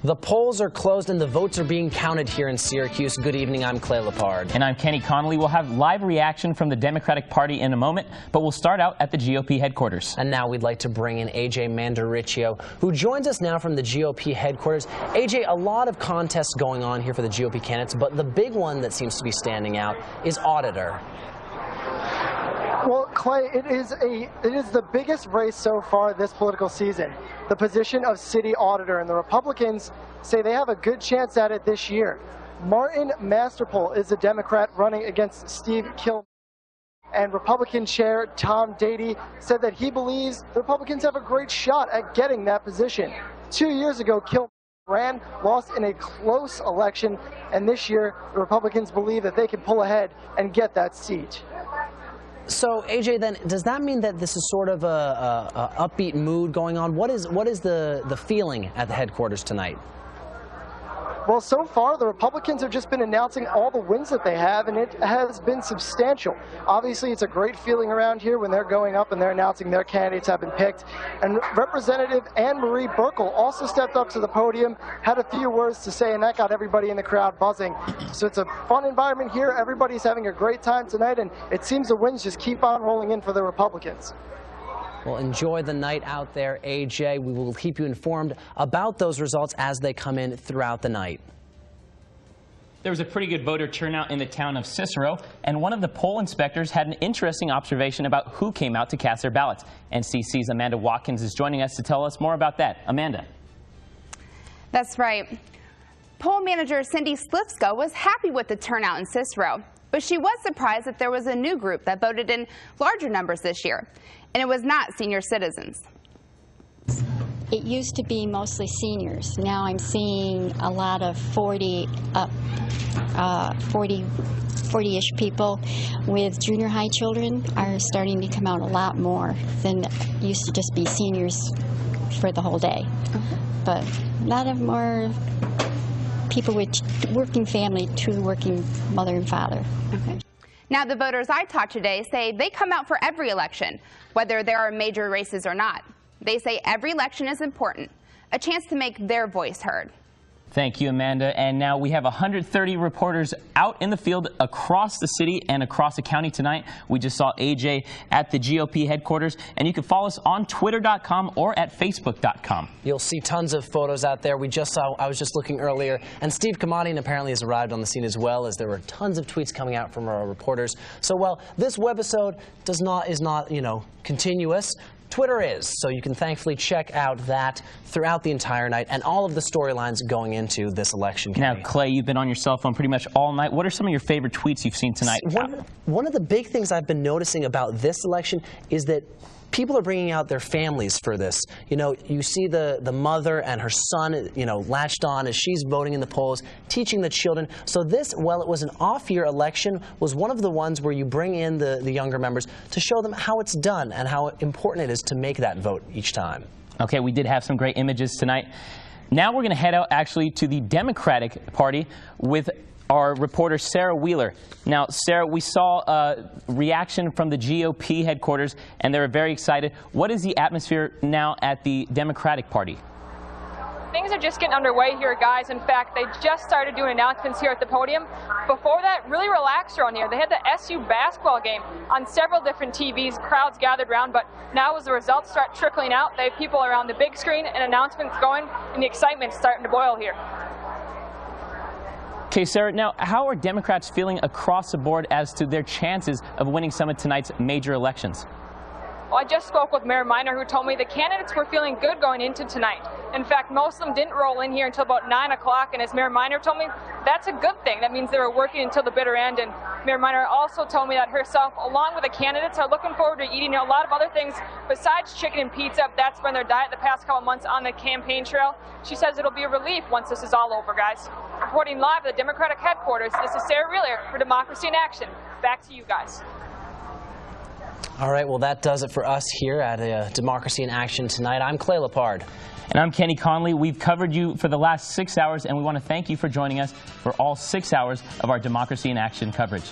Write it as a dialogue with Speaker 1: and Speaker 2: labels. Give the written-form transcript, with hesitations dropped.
Speaker 1: The polls are closed and the votes are being counted here in Syracuse. Good evening, I'm LePard.
Speaker 2: And I'm Connolly. We'll have live reaction from the Democratic Party in a moment, but we'll start out at the GOP headquarters.
Speaker 1: And now we'd like to bring in AJ Mandariccio, who joins us now from the GOP headquarters. AJ, a lot of contests going on here for the GOP candidates, but the big one that seems to be standing out is auditor.
Speaker 3: Well, Clay, it is the biggest race so far this political season, the position of city auditor, and the Republicans say they have a good chance at it this year. Martin Masterpole is a Democrat running against Steve Kilmer, and Republican Chair Tom Dady said that he believes the Republicans have a great shot at getting that position. 2 years ago, Kilmer ran, lost in a close election, and this year the Republicans believe that they can pull ahead and get that seat.
Speaker 1: So, AJ, then, does that mean that this is sort of a upbeat mood going on? What is the feeling at the headquarters tonight?
Speaker 3: Well, so far, the Republicans have just been announcing all the wins that they have, and it has been substantial. Obviously, it's a great feeling around here when they're going up and they're announcing their candidates have been picked. And Representative Anne-Marie Burkle also stepped up to the podium, had a few words to say, and that got everybody in the crowd buzzing. So it's a fun environment here. Everybody's having a great time tonight, and it seems the wins just keep on rolling in for the Republicans.
Speaker 1: Well, enjoy the night out there, AJ. We will keep you informed about those results as they come in throughout the night.
Speaker 2: There was a pretty good voter turnout in the town of Cicero, and one of the poll inspectors had an interesting observation about who came out to cast their ballots. NCC's Amanda Watkins is joining us to tell us more about that. Amanda.
Speaker 4: That's right. Poll manager Cindy Slifsko was happy with the turnout in Cicero, but she was surprised that there was a new group that voted in larger numbers this year, and it was not senior citizens.
Speaker 5: It used to be mostly seniors. Now I'm seeing a lot of 40-ish people with junior high children are starting to come out a lot more than used to just be seniors for the whole day. But a lot of more people with working family, two working mother and father.
Speaker 4: Okay. Now, the voters I talked to today say they come out for every election, whether there are major races or not. They say every election is important, a chance to make their voice heard.
Speaker 2: Thank you, Amanda. And now we have 130 reporters out in the field across the city and across the county tonight. We just saw AJ at the GOP headquarters, and you can follow us on Twitter.com or at Facebook.com.
Speaker 1: You'll see tons of photos out there. I was just looking earlier, and Steve Connolly apparently has arrived on the scene as well, as there were tons of tweets coming out from our reporters. So, well, this webisode is not, continuous. Twitter is, so you can thankfully check out that throughout the entire night and all of the storylines going into this election campaign.
Speaker 2: Now, Clay, you've been on your cell phone pretty much all night. What are some of your favorite tweets you've seen tonight?
Speaker 1: One of the big things I've been noticing about this election is that people are bringing out their families for this. You see the mother and her son, latched on as she's voting in the polls, teaching the children. So this, while it was an off-year election, was one of the ones where you bring in the younger members to show them how it's done and how important it is to make that vote each time. Okay, we did have some great images tonight. Now we're going to head out actually to the Democratic Party with our reporter Sarah Wheeler. Now, Sarah, we saw a reaction from the GOP headquarters, and they were very excited. What is the atmosphere now at the Democratic Party?
Speaker 6: Things are just getting underway here, guys. In fact, they just started doing announcements here at the podium. Before that, really relaxed around here. They had the SU basketball game on several different TVs, crowds gathered around, but now as the results start trickling out, they have people around the big screen and announcements going, and the excitement's starting to boil here.
Speaker 2: Okay, Sarah, now how are Democrats feeling across the board as to their chances of winning some of tonight's major elections?
Speaker 6: Well, I just spoke with Mayor Minor, who told me the candidates were feeling good going into tonight. In fact, most of them didn't roll in here until about 9 o'clock, and as Mayor Minor told me, that's a good thing. That means they were working until the bitter end, and Mayor Minor also told me that herself, along with the candidates, are looking forward to eating a lot of other things besides chicken and pizza. That's been their diet the past couple months on the campaign trail. She says it'll be a relief once this is all over, guys. Reporting live at the Democratic headquarters, this is Sarah Wheeler for Democracy in Action. Back to you guys.
Speaker 1: All right, well, that does it for us here at Democracy in Action tonight. I'm LePard.
Speaker 2: And I'm Connolly. We've covered you for the last 6 hours, and we want to thank you for joining us for all 6 hours of our Democracy in Action coverage.